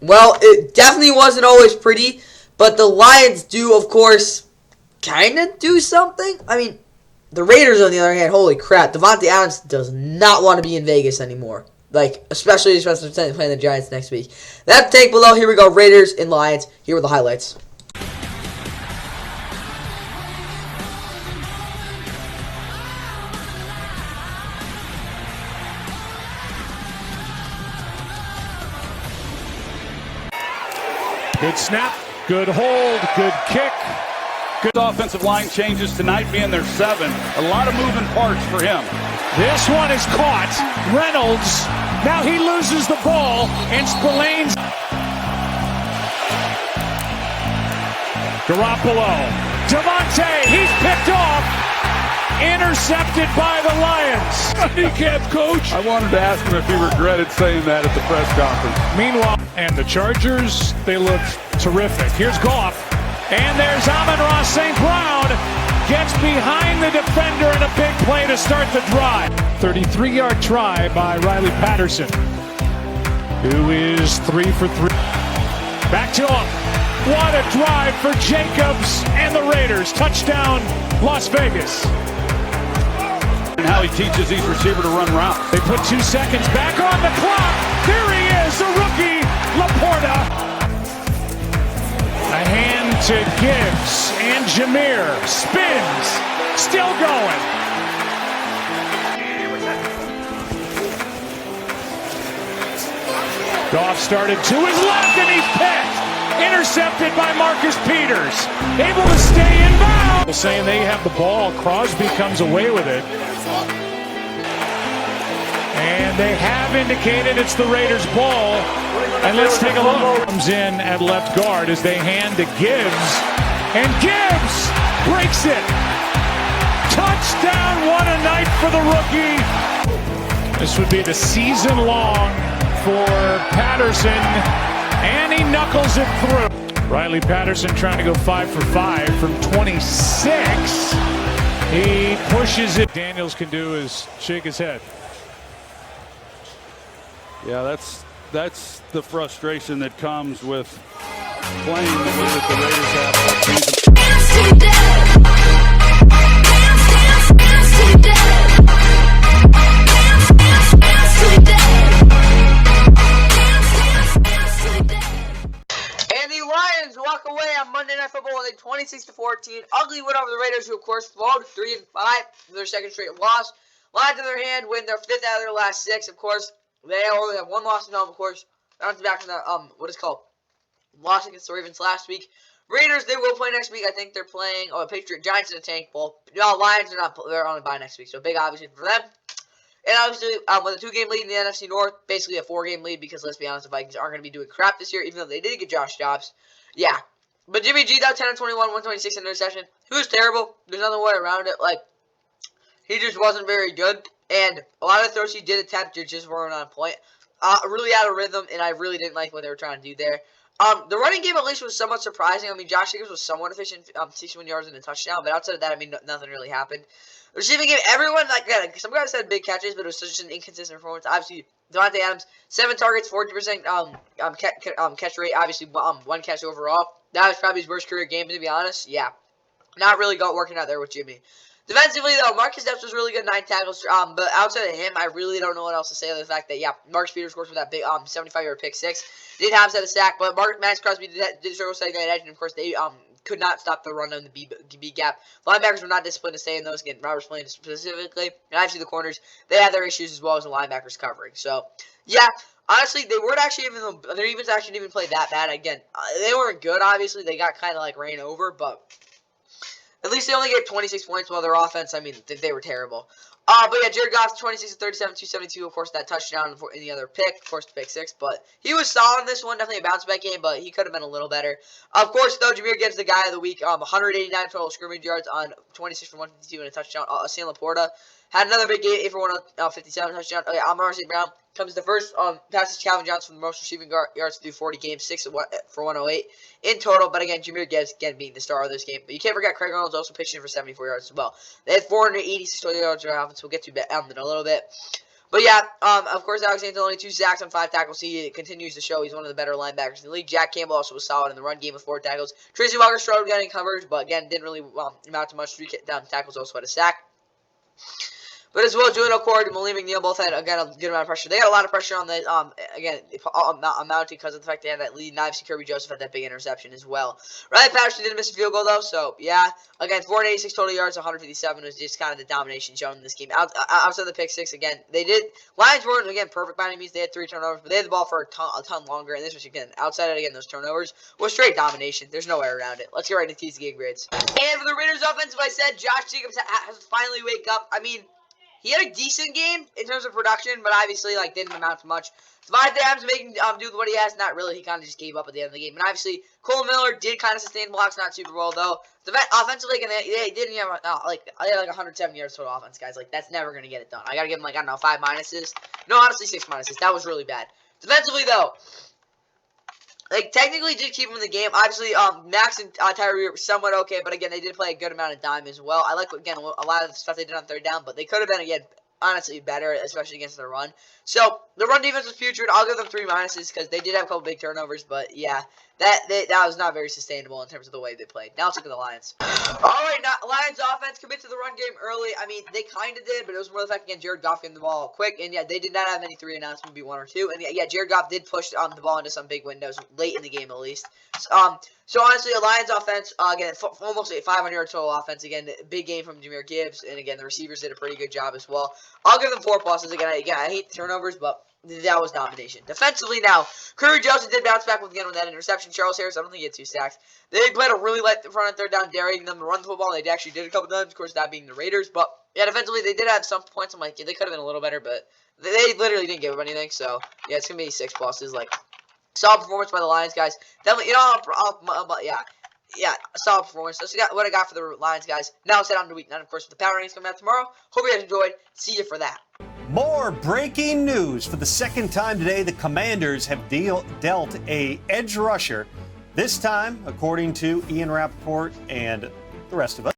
Well, it definitely wasn't always pretty, but the Lions do, of course, kind of do something. I mean, the Raiders, on the other hand, holy crap, Davante Adams does not want to be in Vegas anymore. Like, especially playing the Giants next week. That take below, here we go, Raiders and Lions. Here are the highlights. Good snap, good hold, good kick. Good offensive line changes tonight, being their 7. A lot of moving parts for him. This one is caught. Reynolds, now he loses the ball, and Spillane's. Garoppolo, Davante, he's picked off. Intercepted by the Lions. Handicap coach. I wanted to ask him if he regretted saying that at the press conference. Meanwhile, and the Chargers, they look terrific. Here's Goff. And there's Amon-Ra St. Brown. Gets behind the defender in a big play to start the drive. 33-yard try by Riley Patterson, who is 3 for 3. Back to him. What a drive for Jacobs and the Raiders. Touchdown, Las Vegas. And how he teaches each receiver to run routes. They put 2 seconds back on the clock. There he is, the rookie, Laporta. A hand to Gibbs, and Jameer spins, still going. Goff started to his left, and he's picked. Intercepted by Marcus Peters. Able to stay in bounds. Saying they have the ball. Crosby comes away with it. And they have indicated it's the Raiders' ball. And let's take a look. Comes in at left guard as they hand to Gibbs. And Gibbs breaks it. Touchdown, what a night for the rookie. This would be the season long for Patterson. And he knuckles it through. Riley Patterson trying to go 5 for 5 from 26. He pushes it. Daniels can do is shake his head. Yeah, that's the frustration that comes with playing the way that the Raiders have all season. And the Lions walk away on Monday Night Football with a 26-14 ugly win over the Raiders, who of course fall to 3-5 for their second straight loss. Lions, on their hand, win their 5th out of their last 6. Of course, they only have 1 loss at home. Of course, bouncing back from the what is called loss against the Ravens last week. Raiders, they will play next week. I think they're playing Patriot Giants in a tank bowl. No, Lions are not. They're on a bye next week, so big obviously for them. And obviously, with a 2-game lead in the NFC North, basically a 4-game lead, because let's be honest, the Vikings aren't going to be doing crap this year, even though they did get Josh Jacobs. Yeah. But Jimmy G, though, 10 of 21, 126 interception. He was terrible. There's no way around it. Like, he just wasn't very good. And a lot of the throws he did attempt just weren't on point. Really out of rhythm, and I really didn't like what they were trying to do there. The running game, at least, was somewhat surprising. I mean, Josh Jacobs was somewhat efficient, 61 yards and a touchdown, but outside of that, I mean, nothing really happened. The receiving game, everyone, like, some guys said big catches, but it was such an inconsistent performance. Obviously, Davante Adams, 7 targets, 40% catch rate, obviously, 1 catch overall. That was probably his worst career game, to be honest. Yeah, not really working out there with Jimmy. Defensively, though, Marcus Epps was really good, 9 tackles. But outside of him, I really don't know what else to say other than the fact that, yeah, Marcus Peters scores with that big 75-yard pick 6. Did have set a sack, but Max Crosby did struggle setting that edge, and of course they could not stop the run on the B gap. Linebackers were not disciplined to stay in those. Again, Roberts playing specifically, and obviously the corners, they had their issues as well as the linebackers covering. So, yeah, honestly, they weren't actually even their defense actually didn't even play that bad. Again, they weren't good. Obviously, they got kind of like ran over, but at least they only gave 26 points, while their offense, I mean, they were terrible. But yeah, Jared Goff, 26 of 37, 272. Of course, that touchdown in the other pick. Of course, the pick 6. But he was solid in this one. Definitely a bounce-back game, but he could have been a little better. Of course, though, Jameer Gibbs, the guy of the week. 189 total scrimmage yards on 26 for 152 and a touchdown. Sam Laporta had another big game, 8 for 157 touchdown. Okay, Amon-Ra St. Brown comes the first passes to Calvin Johnson for the most receiving yards through 40 games, 6 for 108 in total. But again, Jameer Gibbs again being the star of this game. But you can't forget Craig Reynolds also pitched in for 74 yards as well. They had 486 total yards of offense. We'll get to in a little bit. But yeah, of course, Alex Anthony only 2 sacks on 5 tackles. He continues to show he's one of the better linebackers in the league. Jack Campbell also was solid in the run game with 4 tackles. Tracy Walker struggled getting coverage, but again, didn't really amount to much. 3 tackles, also had a sack. But as well, Julian O'Cord and Malik McNeil both had, again, a good amount of pressure. They got a lot of pressure on the, again, amounted because of the fact they had that lead. And obviously, Kirby Joseph had that big interception as well. Riley Patterson didn't miss a field goal, though. So, yeah, again, 486 total yards, 157 was just kind of the domination shown in this game. Outside of the pick six, again, Lions weren't, again, perfect by any means. They had 3 turnovers, but they had the ball for a ton longer. And this was, again, outside of, again, those turnovers, was straight domination. There's no way around it. Let's get right into these game grades. And for the Raiders offensive, I said Josh Jacobs has to finally wake up. I mean, he had a decent game in terms of production, but obviously, like, didn't amount to much. Davante Adams making do what he has, not really. He kind of just gave up at the end of the game. And obviously, Cole Miller did kind of sustain blocks, not super well, though. Offensively, they didn't have, they had like 107 yards total offense, guys. Like, that's never going to get it done. I got to give him, like, I don't know, 5 minuses. No, honestly, 6 minuses. That was really bad. Defensively, though, like, technically did keep him in the game. Obviously, Max and Tyree were somewhat okay, but again, they did play a good amount of dime as well. I like, again, a lot of the stuff they did on 3rd down, but they could have been, again, honestly better, especially against the run. So, the run defense was putrid. I'll give them 3 minuses because they did have a couple big turnovers, but yeah, that was not very sustainable in terms of the way they played. Now let's look at the Lions. Alright, now Lions offense commit to the run game early. I mean, they kind of did, but it was more the fact, again, Jared Goff getting the ball quick, and yeah, they did not have many 3 and outs, maybe 1 or 2, and yeah, Jared Goff did push the ball into some big windows late in the game at least. So honestly, a Lions offense, again, almost a 500-yard total offense. Again, big game from Jahmyr Gibbs, and again, the receivers did a pretty good job as well. I'll give them 4 pluses. Again, I hate the turnovers, but that was domination. Defensively now, Kirby Joseph did bounce back with that interception. Charles Harris, I don't think he had 2 sacks. They played a really light front and 3rd down, daring them to run the football. They actually did a couple times, of course, that being the Raiders. But yeah, defensively, they did have some points. I'm like, yeah, they could have been a little better, but they literally didn't give up anything. So yeah, it's gonna be 6 pluses. Like, solid performance by the Lions, guys. Definitely, yeah, solid performance. That's what I got for the Lions, guys. Now let's head on to week 9, of course, with the power rankings coming out tomorrow. Hope you guys enjoyed. See you for that. More breaking news. For the 2nd time today, the Commanders have dealt a edge rusher. This time, according to Ian Rappaport and the rest of us.